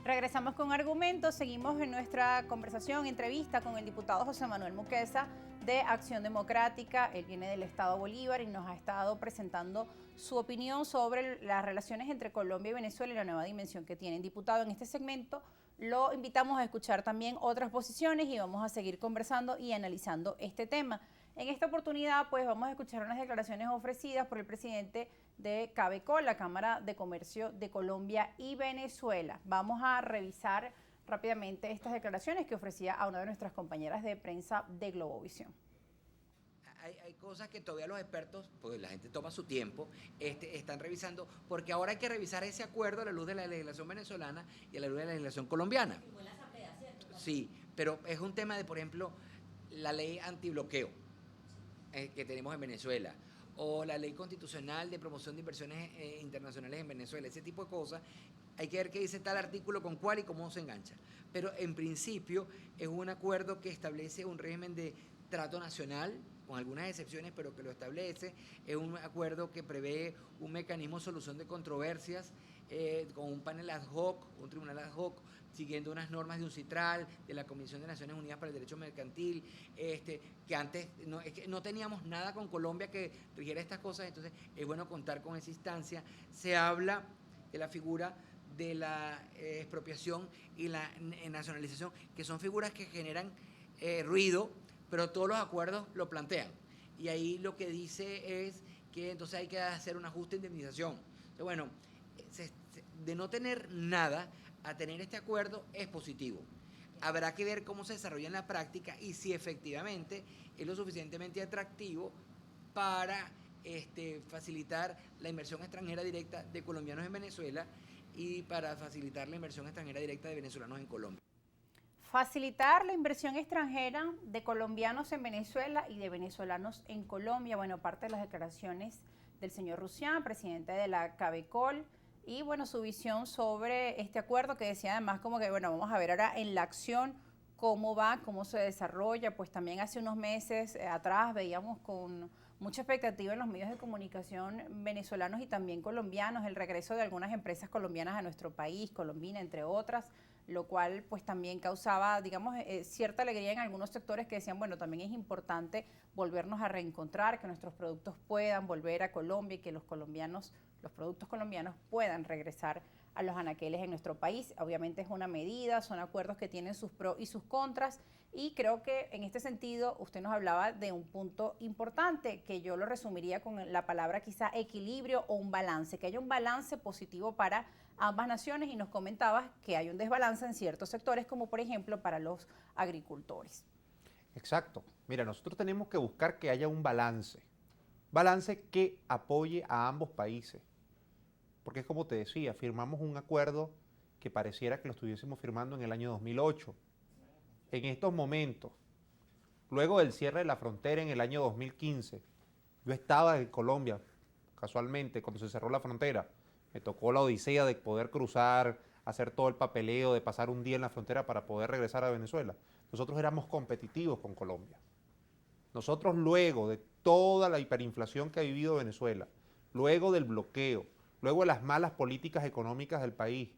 Regresamos con argumentos, seguimos en nuestra conversación, entrevista con el diputado José Manuel Muqueza de Acción Democrática. Él viene del Estado Bolívar y nos ha estado presentando su opinión sobre las relaciones entre Colombia y Venezuela y la nueva dimensión que tienen. Diputado, en este segmento lo invitamos a escuchar también otras posiciones y vamos a seguir conversando y analizando este tema. En esta oportunidad, pues vamos a escuchar unas declaraciones ofrecidas por el presidente de CABECOL, la Cámara de Comercio de Colombia y Venezuela. Vamos a revisar rápidamente estas declaraciones que ofrecía a una de nuestras compañeras de prensa de Globovisión. Hay cosas que todavía los expertos, pues la gente toma su tiempo, están revisando, porque ahora hay que revisar ese acuerdo a la luz de la legislación venezolana y a la luz de la legislación colombiana. Sí, pero es un tema de, por ejemplo, la ley antibloqueo que tenemos en Venezuela, o la ley constitucional de promoción de inversiones internacionales en Venezuela, ese tipo de cosas. Hay que ver qué dice tal artículo con cuál y cómo se engancha. Pero en principio es un acuerdo que establece un régimen de trato nacional, con algunas excepciones, pero que lo establece. Es un acuerdo que prevé un mecanismo de solución de controversias con un panel ad hoc, un tribunal ad hoc, siguiendo unas normas de un CITRAL, de la Comisión de Naciones Unidas para el Derecho Mercantil, que antes es que no teníamos nada con Colombia que rigiera estas cosas, entonces es bueno contar con esa instancia. Se habla de la figura de la expropiación y la nacionalización, que son figuras que generan ruido, pero todos los acuerdos lo plantean. Y ahí lo que dice es que entonces hay que hacer un ajuste de indemnización. Entonces, bueno, de no tener nada a tener este acuerdo es positivo. Habrá que ver cómo se desarrolla en la práctica y si efectivamente es lo suficientemente atractivo para facilitar la inversión extranjera directa de colombianos en Venezuela y para facilitar la inversión extranjera directa de venezolanos en Colombia. Facilitar la inversión extranjera de colombianos en Venezuela y de venezolanos en Colombia. Bueno, parte de las declaraciones del señor Rusián, presidente de la CABECOL, y bueno, su visión sobre este acuerdo que decía además como que, bueno, vamos a ver ahora en la acción cómo va, cómo se desarrolla. Pues también hace unos meses atrás veíamos con mucha expectativa en los medios de comunicación venezolanos y también colombianos el regreso de algunas empresas colombianas a nuestro país, Colombina, entre otras, lo cual pues también causaba, digamos, cierta alegría en algunos sectores que decían, bueno, también es importante volvernos a reencontrar, que nuestros productos puedan volver a Colombia y que los productos colombianos puedan regresar a los anaqueles en nuestro país. Obviamente es una medida, son acuerdos que tienen sus pros y sus contras, y creo que en este sentido usted nos hablaba de un punto importante que yo lo resumiría con la palabra quizá equilibrio o un balance, que haya un balance positivo para ambas naciones, y nos comentabas que hay un desbalance en ciertos sectores, como por ejemplo para los agricultores. Exacto. Mira, nosotros tenemos que buscar que haya un balance que apoye a ambos países. Porque es como te decía, firmamos un acuerdo que pareciera que lo estuviésemos firmando en el año 2008. En estos momentos, luego del cierre de la frontera en el año 2015, yo estaba en Colombia, casualmente, cuando se cerró la frontera. Me tocó la odisea de poder cruzar, hacer todo el papeleo, de pasar un día en la frontera para poder regresar a Venezuela. Nosotros éramos competitivos con Colombia. Nosotros, luego de toda la hiperinflación que ha vivido Venezuela, luego del bloqueo, luego de las malas políticas económicas del país,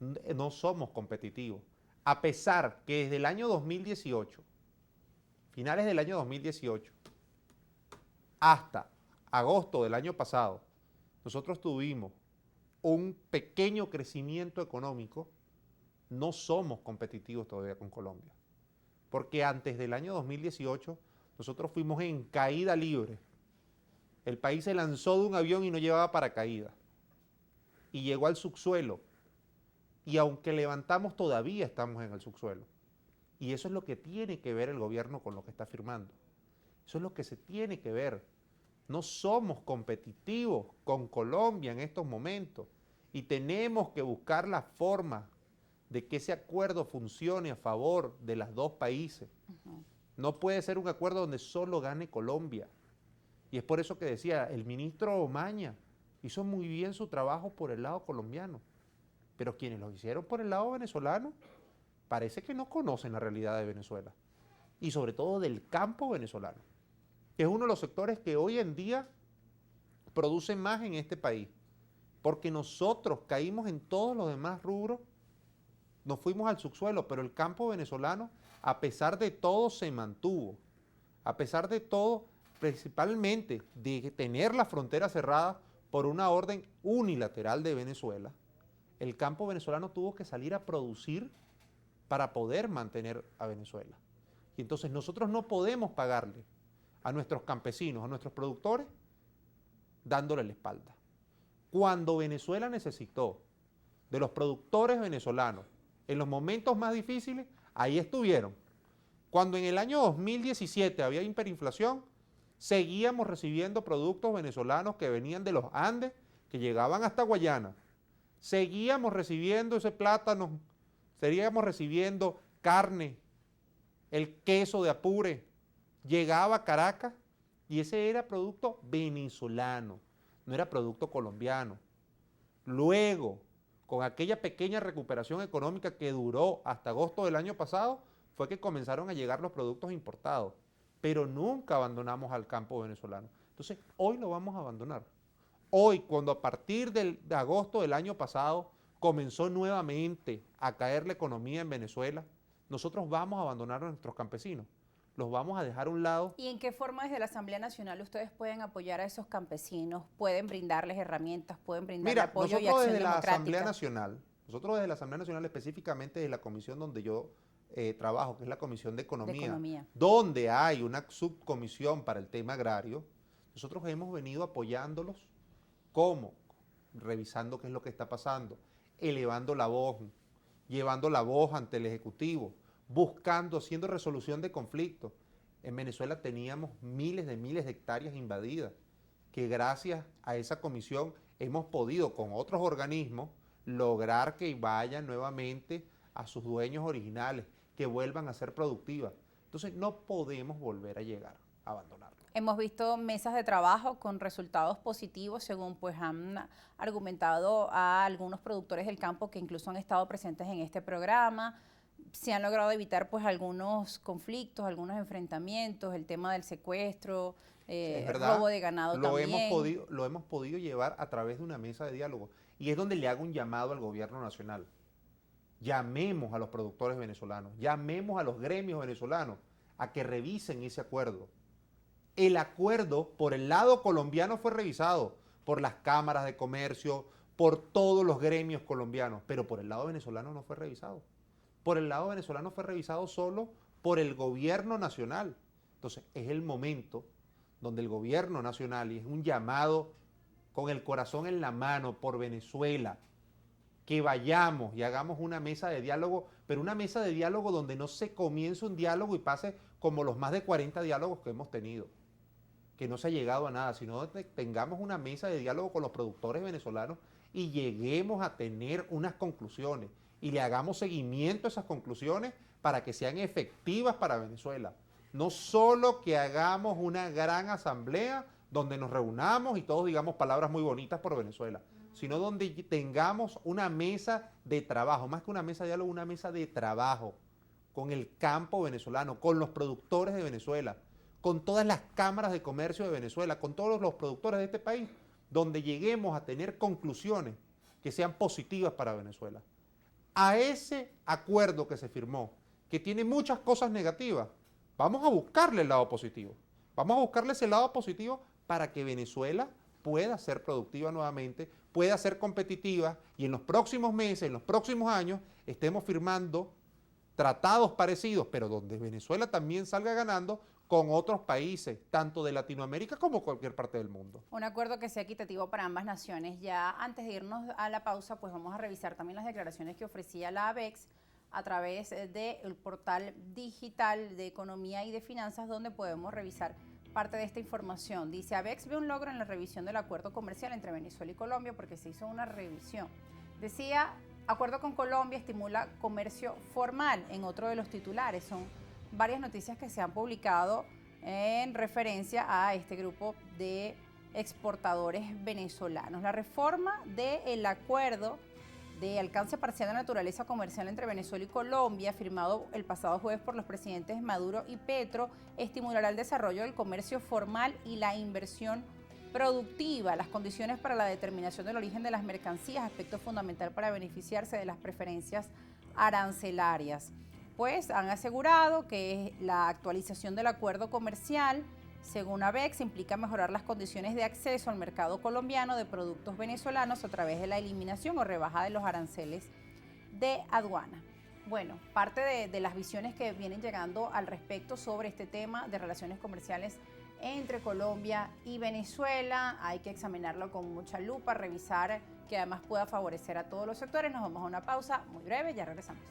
no somos competitivos. A pesar que desde el año 2018, finales del año 2018, hasta agosto del año pasado, nosotros tuvimos un pequeño crecimiento económico, no somos competitivos todavía con Colombia. Porque antes del año 2018, nosotros fuimos en caída libre. El país se lanzó de un avión y no llevaba paracaídas. Y llegó al subsuelo. Y aunque levantamos, todavía estamos en el subsuelo. Y eso es lo que tiene que ver el gobierno con lo que está firmando. Eso es lo que se tiene que ver. No somos competitivos con Colombia en estos momentos. Y tenemos que buscar la forma de que ese acuerdo funcione a favor de los dos países. No puede ser un acuerdo donde solo gane Colombia. Y es por eso que decía, el ministro Omaña hizo muy bien su trabajo por el lado colombiano, pero quienes lo hicieron por el lado venezolano parece que no conocen la realidad de Venezuela, y sobre todo del campo venezolano, que es uno de los sectores que hoy en día produce más en este país, porque nosotros caímos en todos los demás rubros nos fuimos al subsuelo, pero el campo venezolano, a pesar de todo, se mantuvo. A pesar de todo, principalmente de tener la frontera cerrada por una orden unilateral de Venezuela, el campo venezolano tuvo que salir a producir para poder mantener a Venezuela. Y entonces nosotros no podemos pagarle a nuestros campesinos, a nuestros productores, dándole la espalda. Cuando Venezuela necesitó de los productores venezolanos en los momentos más difíciles, ahí estuvieron. Cuando en el año 2017 había hiperinflación, seguíamos recibiendo productos venezolanos que venían de los Andes, que llegaban hasta Guayana. Seguíamos recibiendo ese plátano, seguíamos recibiendo carne, el queso de Apure, llegaba a Caracas y ese era producto venezolano, no era producto colombiano. Luego, con aquella pequeña recuperación económica que duró hasta agosto del año pasado, fue que comenzaron a llegar los productos importados, pero nunca abandonamos al campo venezolano. Entonces, hoy lo vamos a abandonar. Hoy, cuando a partir de agosto del año pasado comenzó nuevamente a caer la economía en Venezuela, nosotros vamos a abandonar a nuestros campesinos, los vamos a dejar a un lado. ¿Y en qué forma desde la Asamblea Nacional ustedes pueden apoyar a esos campesinos? ¿Pueden brindarles herramientas? ¿Pueden brindarles apoyo y acción democrática? Nosotros desde la Asamblea Nacional, específicamente de la comisión donde yo trabajo, que es la Comisión de Economía, donde hay una subcomisión para el tema agrario, nosotros hemos venido apoyándolos. ¿Cómo? Revisando qué es lo que está pasando, elevando la voz, llevando la voz ante el Ejecutivo, buscando, haciendo resolución de conflictos. En Venezuela teníamos miles de hectáreas invadidas, que gracias a esa comisión hemos podido con otros organismos lograr que vayan nuevamente a sus dueños originales, que vuelvan a ser productivas. Entonces no podemos volver a llegar a abandonarlo. Hemos visto mesas de trabajo con resultados positivos, según pues han argumentado a algunos productores del campo que incluso han estado presentes en este programa. Se han logrado evitar pues algunos conflictos, algunos enfrentamientos, el tema del secuestro, robo de ganado también. Lo hemos podido llevar a través de una mesa de diálogo. Y es donde le hago un llamado al gobierno nacional. Llamemos a los productores venezolanos, llamemos a los gremios venezolanos a que revisen ese acuerdo. El acuerdo por el lado colombiano fue revisado por las cámaras de comercio, por todos los gremios colombianos, pero por el lado venezolano no fue revisado. Por el lado venezolano fue revisado solo por el gobierno nacional. Entonces es el momento donde el gobierno nacional, y es un llamado con el corazón en la mano por Venezuela, que vayamos y hagamos una mesa de diálogo, pero una mesa de diálogo donde no se comience un diálogo y pase como los más de 40 diálogos que hemos tenido, que no se ha llegado a nada, sino que tengamos una mesa de diálogo con los productores venezolanos y lleguemos a tener unas conclusiones y le hagamos seguimiento a esas conclusiones para que sean efectivas para Venezuela. No solo que hagamos una gran asamblea donde nos reunamos y todos digamos palabras muy bonitas por Venezuela, sino donde tengamos una mesa de trabajo, más que una mesa de diálogo, una mesa de trabajo con el campo venezolano, con los productores de Venezuela, con todas las cámaras de comercio de Venezuela, con todos los productores de este país, donde lleguemos a tener conclusiones que sean positivas para Venezuela. A ese acuerdo que se firmó, que tiene muchas cosas negativas, vamos a buscarle el lado positivo. Vamos a buscarle ese lado positivo para que Venezuela pueda ser productiva nuevamente, pueda ser competitiva y en los próximos meses, en los próximos años, estemos firmando tratados parecidos, pero donde Venezuela también salga ganando con otros países, tanto de Latinoamérica como cualquier parte del mundo. Un acuerdo que sea equitativo para ambas naciones. Ya antes de irnos a la pausa, pues vamos a revisar también las declaraciones que ofrecía la ABEX a través del portal digital de economía y de finanzas, donde podemos revisar parte de esta información. Dice, ABEX ve un logro en la revisión del acuerdo comercial entre Venezuela y Colombia porque se hizo una revisión. Decía, acuerdo con Colombia estimula comercio formal en otro de los titulares. Son varias noticias que se han publicado en referencia a este grupo de exportadores venezolanos. La reforma del acuerdo de alcance parcial de naturaleza comercial entre Venezuela y Colombia, firmado el pasado jueves por los presidentes Maduro y Petro, estimulará el desarrollo del comercio formal y la inversión productiva, las condiciones para la determinación del origen de las mercancías, aspecto fundamental para beneficiarse de las preferencias arancelarias. Pues han asegurado que la actualización del acuerdo comercial, según ABEX, implica mejorar las condiciones de acceso al mercado colombiano de productos venezolanos a través de la eliminación o rebaja de los aranceles de aduana. Bueno, parte de las visiones que vienen llegando al respecto sobre este tema de relaciones comerciales entre Colombia y Venezuela, hay que examinarlo con mucha lupa, revisar que además pueda favorecer a todos los sectores. Nos vamos a una pausa muy breve, ya regresamos.